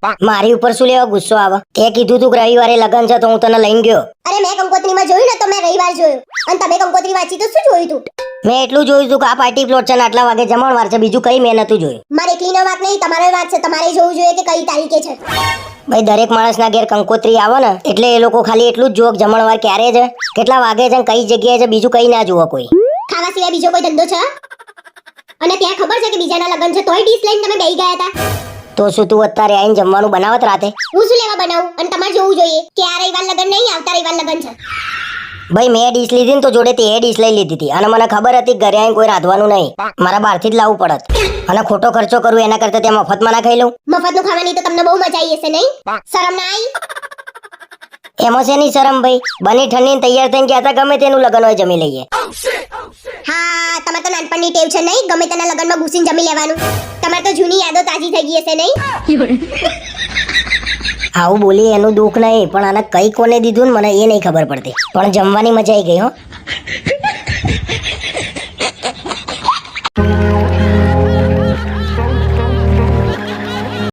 મારી ઉપર શું લેવા ગુસ્સો આવે? તે કીધું તું કે રવિવારે લગન છે તો હું તને લઈને ગયો. અરે મેં કંકોત્રીમાં જોયું ને તો મેં રવિવાર જોયું, અને તમે કંકોત્રી વાંચી તો શું જોયું તું? મેં એટલું જોયું તું કે આ પાર્ટી પ્લોટ છે ને આટલા વાગે જમણવાર છે, બીજું કઈ મેં નતું જોયું. મારે એકલીનો વાત નહીં, તમારો વાત છે. તમારે જોવું જોઈએ કે કઈ તારીખે છે. ભાઈ દરેક માણસના ઘેર કંકોત્રી આવે ને એટલે એ લોકો ખાલી એટલું જ જોવે કે જમણવાર ક્યારે છે, કેટલા વાગે છે, કઈ જગ્યાએ છે, બીજું કઈ ના જોવે કોઈ. ખાવા સિવાય બીજો કોઈ ધંધો છે? અને ત્યાં ખબર છે કે બીજાના લગન છે તોય ડીશ લઈને તમે બેહી ગયા હતા. તો શું તું અત્યારે આવીને જમવાનું બનાવત રાતે? હું શું લેવા બનાવું? અને તમારે જોવું જોઈએ કે આ રવિવાર લગન નહીં, આવતા રવિવાર લગન છે. ભાઈ મેં ડીશ લીધી ને તો જોડે તે ડીશ લઈ લીધી હતી, અને મને ખબર હતી કે ઘરે આવીને કોઈ રાંધવાનું નહીં, મારા બહારથી જ લાવવું પડત. અને ખોટો ખર્ચો કરું એના કરતા ત્યાં મફતમાં ના ખાઈ લઉં. મફતનું ખાવાની તો તમને બહુ મજા આવી હશે નહીં? શરમ ના આવી? એમાં શેની શરમ ભાઈ? બની ઠંડીને તૈયાર થઈને ગયા હતા ગમે તેનું લગન હોય જમી લઈએ. હા, તમારે તો નાનપણની ટેવ છે નહીં, ગમે તેના લગનમાં ઘૂસીને જમી લેવાનું. તમારે તો જૂની યાદો તાજી થઈ ગઈ હશે નહીં? આવું બોલી એનું દુઃખ નહીં, પણ આને કઈ કોને દીધું ને મને એ નહીં ખબર પડતી, પણ જમવાની મજા આવી ગઈ હો.